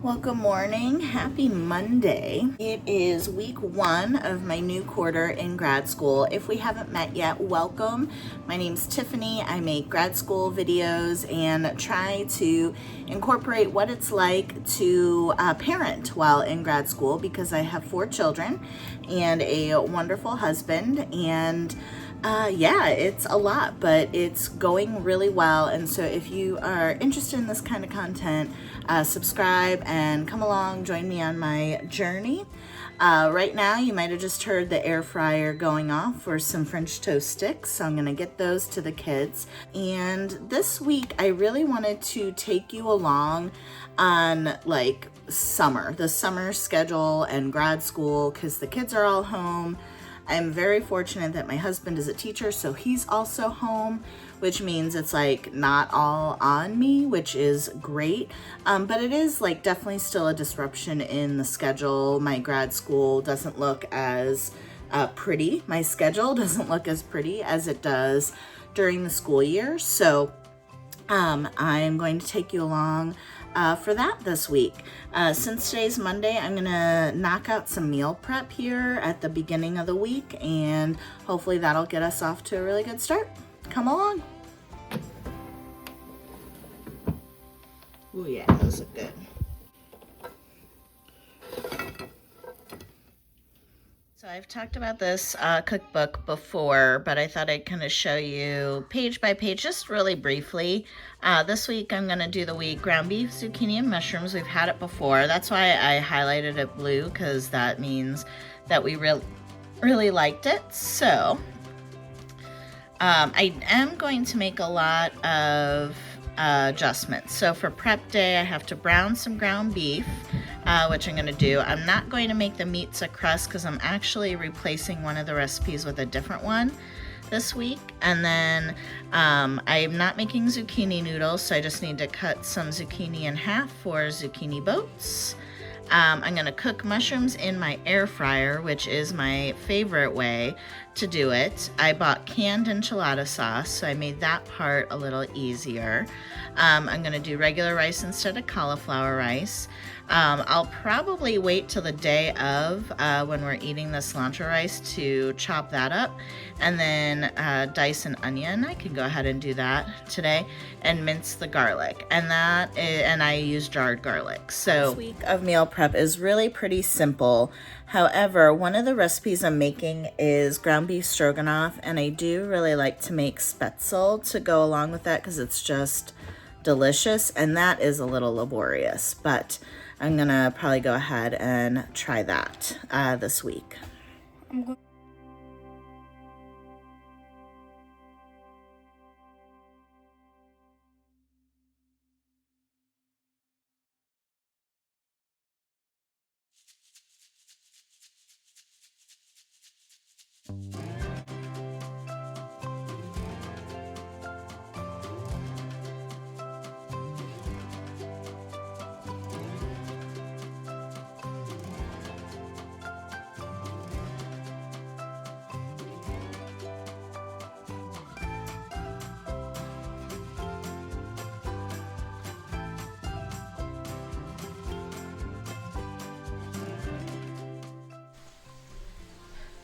Well, good morning. Happy Monday. It is week 1 of my new quarter in grad school. If we haven't met yet, welcome. My name's Tiffany. I make grad school videos and try to incorporate what it's like to parent while in grad school because I have 4 children and a wonderful husband, and yeah, it's a lot, but it's going really well. And so if you are interested in this kind of content, subscribe and come along, join me on my journey. Right now, you might have just heard the air fryer going off for some French toast sticks. So I'm gonna get those to the kids. And this week, I really wanted to take you along on the summer schedule and grad school, because the kids are all home. I'm very fortunate that my husband is a teacher, so he's also home, which means it's like not all on me, which is great. But it is like definitely still a disruption in the schedule. My grad school doesn't look as pretty. My schedule doesn't look as pretty as it does during the school year. So I'm going to take you along for that this week. Since today's Monday, I'm gonna knock out some meal prep here at the beginning of the week, and hopefully that'll get us off to a really good start. Come along. Oh yeah, those look good. So I've talked about this cookbook before, but I thought I'd kind of show you page by page, just really briefly. This week I'm going to do the week ground beef, zucchini, and mushrooms. We've had it before. That's why I highlighted it blue, because that means that we really liked it. So I am going to make a lot of adjustments. So for prep day, I have to brown some ground beef, which I'm going to do. I'm not going to make the meats a crust because I'm actually replacing one of the recipes with a different one this week. And then I'm not making zucchini noodles, so I just need to cut some zucchini in half for zucchini boats. I'm going to cook mushrooms in my air fryer, which is my favorite way to do it. I bought canned enchilada sauce, so I made that part a little easier. I'm going to do regular rice instead of cauliflower rice. I'll probably wait till the day of when we're eating the cilantro rice to chop that up, and then dice an onion. I can go ahead and do that today, and mince the garlic, and I use jarred garlic. So this week of meal prep is really pretty simple. However, one of the recipes I'm making is ground beef stroganoff, and I do really like to make spätzle to go along with that because it's just delicious, and that is a little laborious, but I'm gonna probably go ahead and try that this week.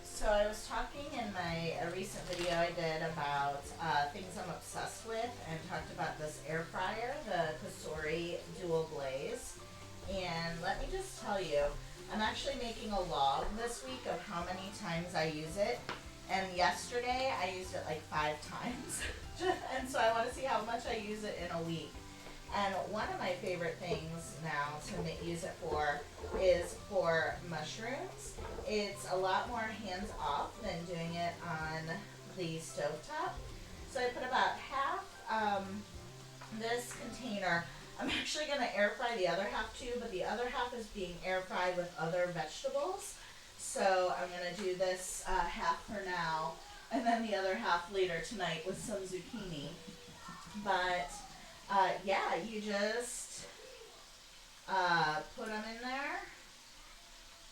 So I was talking in a recent video I did about things I'm obsessed with, and talked about this air fryer, the Kasori Dual Blaze. And let me just tell you, I'm actually making a log this week of how many times I use it. And yesterday I used it like 5 times. And so I want to see how much I use it in a week. And one of my favorite things now to use it for is for mushrooms. It's a lot more hands off than doing it on the stovetop. So I put about half this container. I'm actually going to air fry the other half too, but the other half is being air fried with other vegetables. So I'm going to do this half for now, and then the other half later tonight with some zucchini. But yeah, you just put them in there,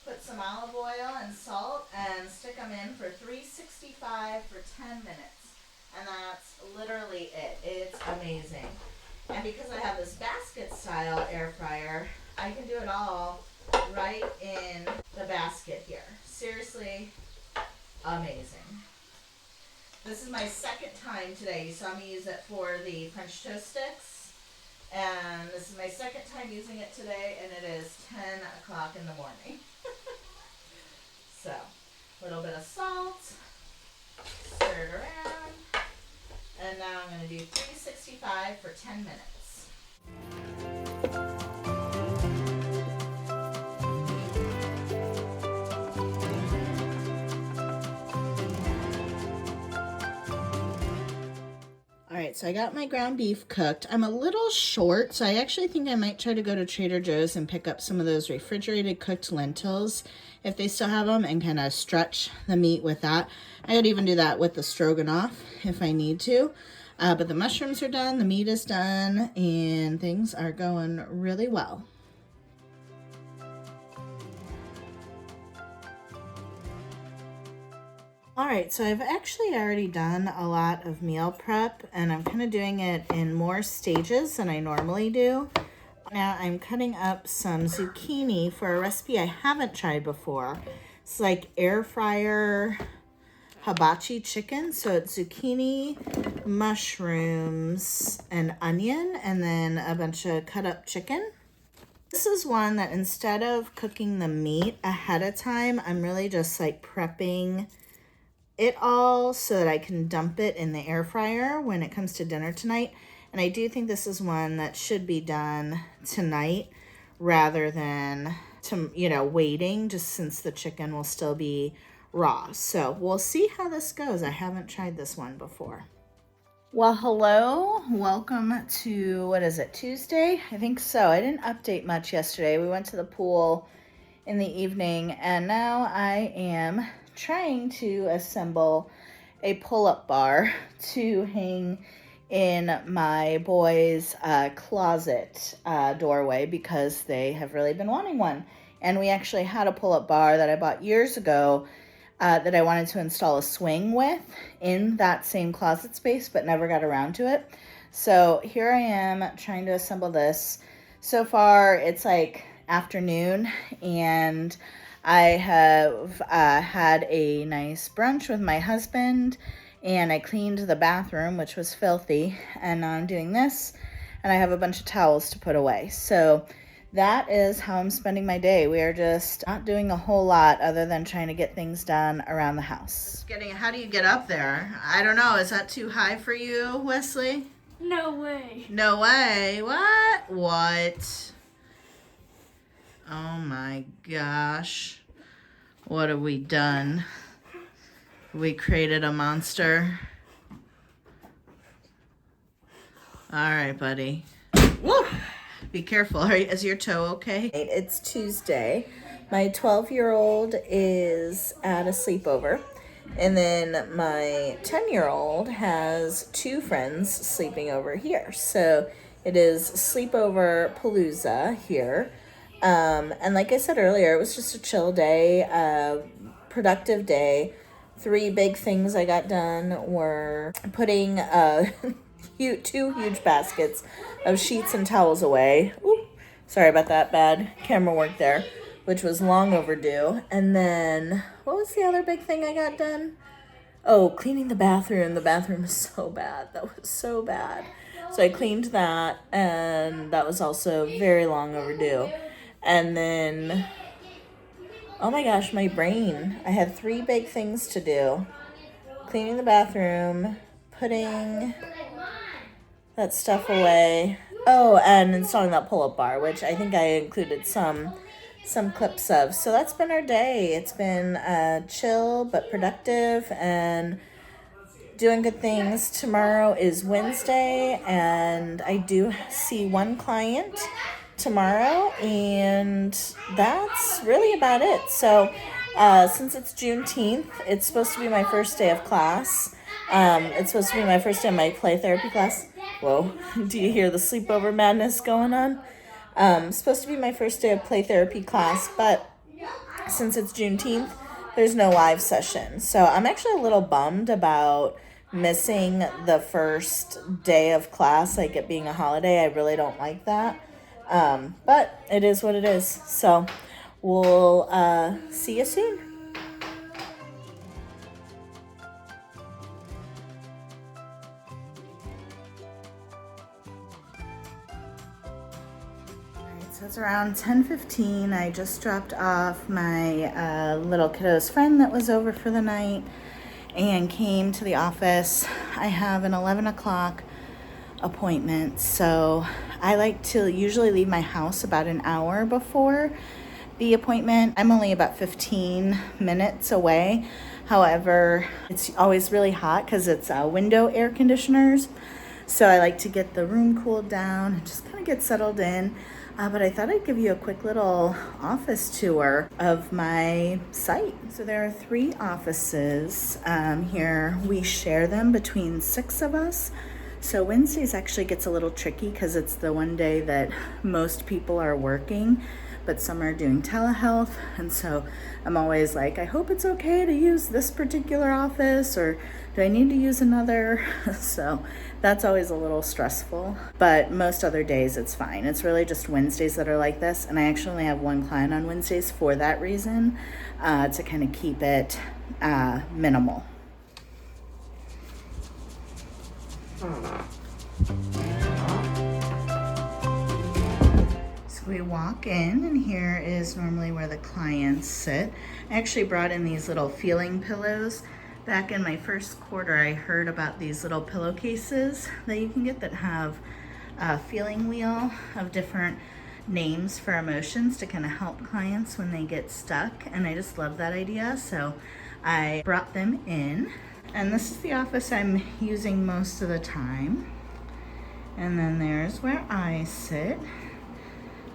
put some olive oil and salt, and stick them in for 365 for 10 minutes. And that's literally it. It's amazing. And because I have this basket style air fryer, I can do it all right in the basket here. Seriously, amazing. This is my second time today. You saw me use it for the French toast sticks. And this is my second time using it today, and it is 10 o'clock in the morning. So, a little bit of salt, stir it around, and now I'm going to do 365 for 10 minutes. Alright, so I got my ground beef cooked. I'm a little short, so I actually think I might try to go to Trader Joe's and pick up some of those refrigerated cooked lentils if they still have them, and kind of stretch the meat with that. I could even do that with the stroganoff if I need to. But the mushrooms are done, the meat is done, and things are going really well. Alright, so I've actually already done a lot of meal prep, and I'm kind of doing it in more stages than I normally do. Now I'm cutting up some zucchini for a recipe I haven't tried before. It's like air fryer hibachi chicken. So it's zucchini, mushrooms, and onion, and then a bunch of cut up chicken. This is one that instead of cooking the meat ahead of time, I'm really just like prepping it all so that I can dump it in the air fryer when it comes to dinner tonight. And I do think this is one that should be done tonight rather than waiting, just since the chicken will still be raw. So we'll see how this goes. I haven't tried this one before. Well, hello, welcome to, what is it, Tuesday? I think so. I didn't update much yesterday. We went to the pool in the evening, and now I am trying to assemble a pull-up bar to hang in my boys' closet doorway, because they have really been wanting one. And we actually had a pull-up bar that I bought years ago that I wanted to install a swing with in that same closet space, but never got around to it. So here I am trying to assemble this. So far it's like afternoon, and I have had a nice brunch with my husband, and I cleaned the bathroom, which was filthy, and now I'm doing this, and I have a bunch of towels to put away. So that is how I'm spending my day. We are just not doing a whole lot other than trying to get things done around the house. How do you get up there? I don't know. Is that too high for you, Wesley? No way. No way. What? What? Oh my gosh. What have we done? We created a monster. All right, buddy. Woo! Be careful. Is your toe okay? It's Tuesday. My 12-year-old is at a sleepover. And then my 10-year-old has two friends sleeping over here. So it is sleepover palooza here. And like I said earlier, it was just a chill day, productive day. 3 big things I got done were putting two huge baskets of sheets and towels away. Ooh, sorry about that, bad camera work there, which was long overdue. And then, what was the other big thing I got done? Oh, cleaning the bathroom. The bathroom is so bad. That was so bad. So I cleaned that, and that was also very long overdue. And then, oh my gosh, my brain. I had 3 big things to do. Cleaning the bathroom, putting that stuff away. Oh, and installing that pull-up bar, which I think I included some clips of. So that's been our day. It's been chill but productive and doing good things. Tomorrow is Wednesday, and I do see one client tomorrow, and that's really about it. So since it's Juneteenth, it's supposed to be my first day of class. It's supposed to be my first day of my play therapy class. Whoa, do you hear the sleepover madness going on? It's supposed to be my first day of play therapy class, but since it's Juneteenth, there's no live session. So I'm actually a little bummed about missing the first day of class, like it being a holiday. I really don't like that. But it is what it is. So we'll see you soon. So it's around 10:15. I just dropped off my little kiddo's friend that was over for the night and came to the office. I have an 11 o'clock appointment, so I like to usually leave my house about an hour before the appointment. I'm only about 15 minutes away. However, it's always really hot because it's window air conditioners. So I like to get the room cooled down and just kind of get settled in. But I thought I'd give you a quick little office tour of my site. So there are 3 offices here. We share them between 6 of us. So Wednesdays actually gets a little tricky because it's the one day that most people are working, but some are doing telehealth. And so I'm always like, I hope it's okay to use this particular office, or do I need to use another? So that's always a little stressful, but most other days it's fine. It's really just Wednesdays that are like this. And I actually only have 1 client on Wednesdays for that reason, to kind of keep it minimal. So we walk in, and here is normally where the clients sit. I actually brought in these little feeling pillows. Back in my first quarter, I heard about these little pillowcases that you can get that have a feeling wheel of different names for emotions to kind of help clients when they get stuck. And I just love that idea. So I brought them in. And this is the office I'm using most of the time. And then there's where I sit.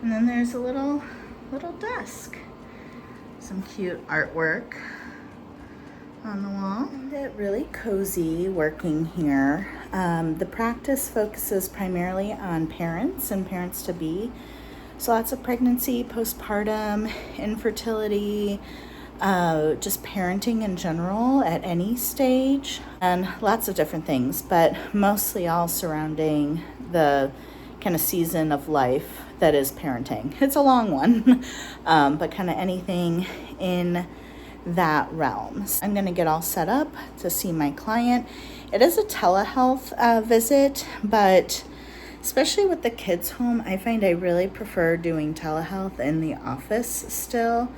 And then there's a little desk. Some cute artwork on the wall. And it really cozy working here. The practice focuses primarily on parents and parents to be. So lots of pregnancy, postpartum, infertility, just parenting in general at any stage, and lots of different things, but mostly all surrounding the kind of season of life that is parenting. It's a long one, but kind of anything in that realm. So I'm going to get all set up to see my client. It is a telehealth visit, but especially with the kids home, I find I really prefer doing telehealth in the office still.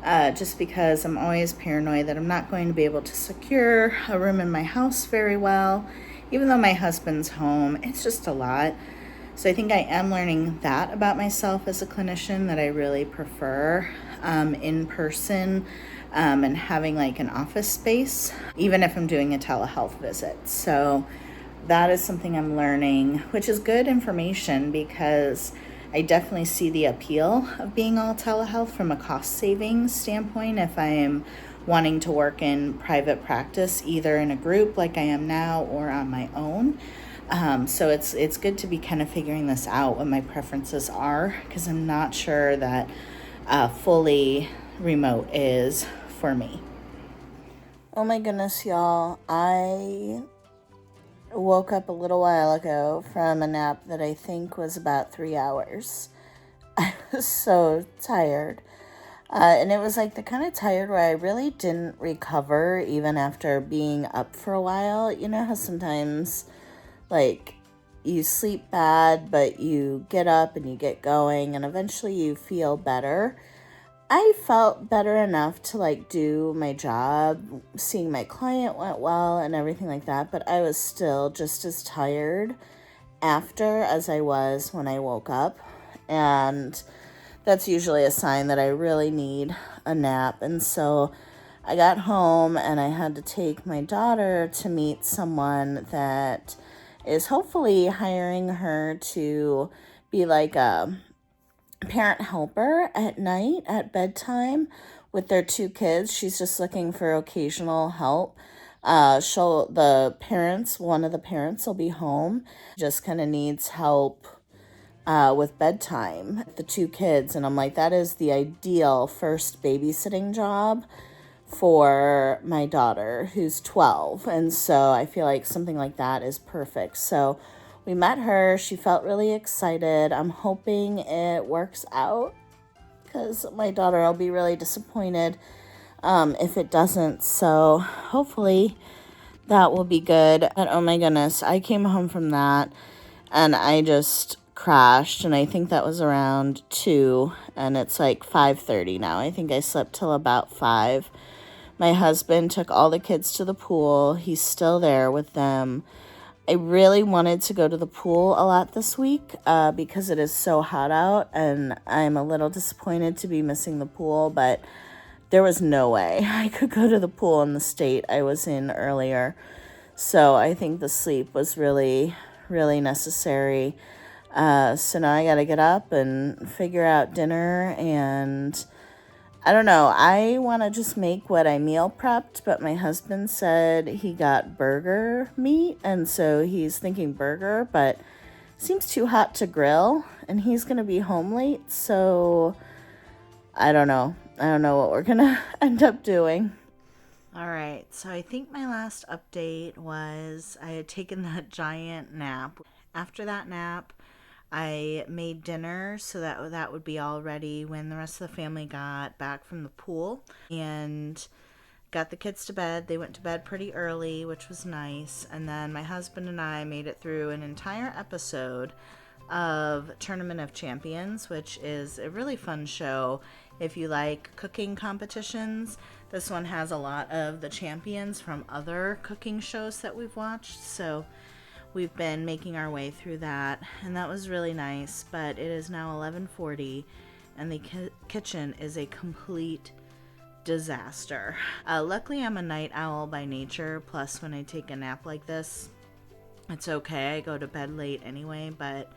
Just because I'm always paranoid that I'm not going to be able to secure a room in my house very well. Even though my husband's home, it's just a lot. So I think I am learning that about myself as a clinician, that I really prefer in person and having like an office space, even if I'm doing a telehealth visit. So that is something I'm learning, which is good information because I definitely see the appeal of being all telehealth from a cost savings standpoint if I am wanting to work in private practice, either in a group like I am now or on my own. So it's good to be kind of figuring this out, what my preferences are, because I'm not sure that fully remote is for me. Oh my goodness, y'all. I woke up a little while ago from a nap that I think was about 3 hours. I was so tired. And it was like the kind of tired where I really didn't recover even after being up for a while. You know how sometimes like you sleep bad, but you get up and you get going and eventually you feel better. I felt better enough to like do my job. Seeing my client went well and everything like that, but I was still just as tired after as I was when I woke up. And that's usually a sign that I really need a nap. And so I got home and I had to take my daughter to meet someone that is hopefully hiring her to be like a parent helper at night at bedtime with their 2 kids. She's just looking for occasional help. One of the parents will be home, just kind of needs help with bedtime, the 2 kids. And I'm like, that is the ideal first babysitting job for my daughter who's 12. And so I feel like something like that is perfect. So we met her. She felt really excited. I'm hoping it works out because my daughter will be really disappointed if it doesn't. So hopefully that will be good. But oh my goodness, I came home from that and I just crashed, and I think that was around 2, and it's like 5:30 now. I think I slept till about 5. My husband took all the kids to the pool. He's still there with them. I really wanted to go to the pool a lot this week because it is so hot out, and I'm a little disappointed to be missing the pool, but there was no way I could go to the pool in the state I was in earlier. So I think the sleep was really, really necessary. So now I got to get up and figure out dinner, and I don't know. I want to just make what I meal prepped, but my husband said he got burger meat, and so he's thinking burger, but seems too hot to grill, and he's going to be home late, so I don't know. I don't know what we're going to end up doing. All right, so I think my last update was I had taken that giant nap. After that nap, I made dinner so that would be all ready when the rest of the family got back from the pool, and got the kids to bed. They went to bed pretty early, which was nice. And then my husband and I made it through an entire episode of Tournament of Champions, which is a really fun show if you like cooking competitions. This one has a lot of the champions from other cooking shows that we've watched, so we've been making our way through that, and that was really nice. But it is now 11:40, and the kitchen is a complete disaster. Luckily, I'm a night owl by nature, plus when I take a nap like this, it's okay. I go to bed late anyway, but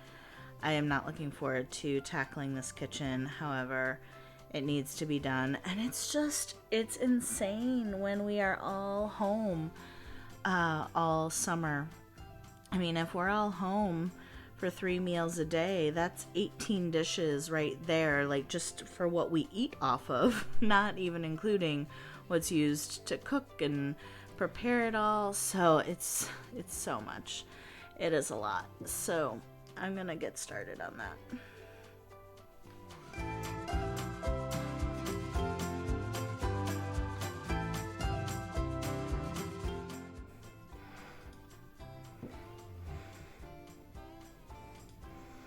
I am not looking forward to tackling this kitchen. However, it needs to be done, and it's insane when we are all home all summer. I mean, if we're all home for 3 meals a day, that's 18 dishes right there, like just for what we eat off of, not even including what's used to cook and prepare it all. So it's so much. It is a lot. So I'm gonna get started on that.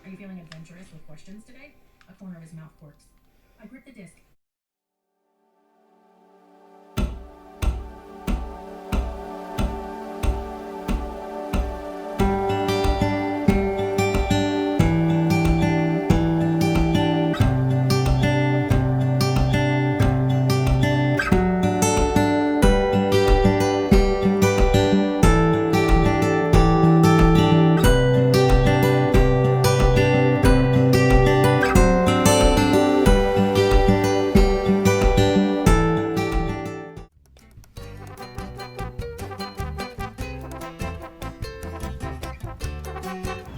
Are you feeling adventurous with questions today? A corner of his mouth quirks. I grip the disc.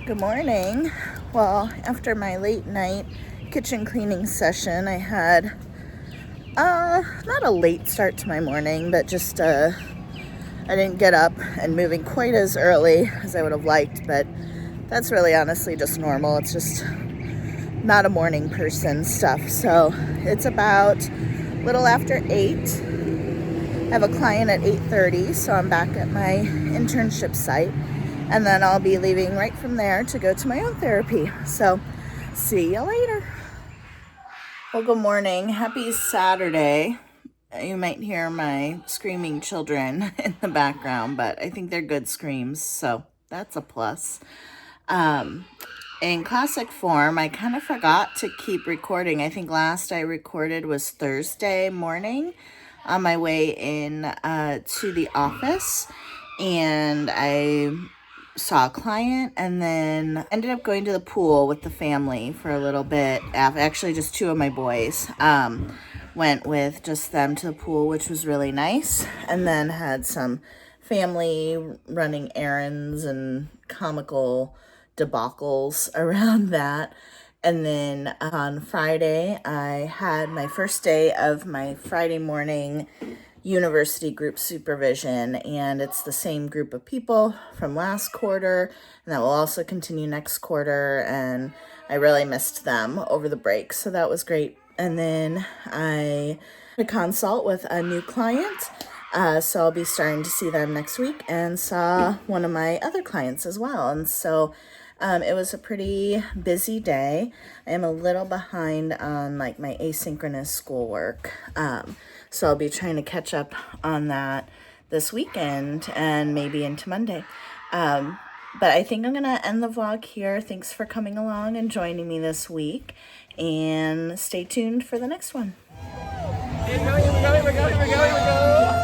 Good morning. Well, after my late night kitchen cleaning session, I had not a late start to my morning, but just I didn't get up and moving quite as early as I would have liked, but that's really honestly just normal. It's just not a morning person stuff. So it's about a little after 8. I have a client at 8:30, so I'm back at my internship site. And then I'll be leaving right from there to go to my own therapy. So, see you later. Well, good morning. Happy Saturday. You might hear my screaming children in the background, but I think they're good screams, so that's a plus. In classic form, I kind of forgot to keep recording. I think last I recorded was Thursday morning on my way in to the office, and I saw a client and then ended up going to the pool with the family for a little bit. Actually, just 2 of my boys went with just them to the pool, which was really nice, and then had some family running errands and comical debacles around that. And then on Friday, I had my first day of my Friday morning university group supervision, and it's the same group of people from last quarter, and that will also continue next quarter, and I really missed them over the break, so that was great. And then I had a consult with a new client, so I'll be starting to see them next week, and saw one of my other clients as well. And so it was a pretty busy day. I am a little behind on like my asynchronous schoolwork, so I'll be trying to catch up on that this weekend and maybe into Monday. But I think I'm gonna end the vlog here. Thanks for coming along and joining me this week, and stay tuned for the next one. Here we go, here we go, here we go, here we go, here we go.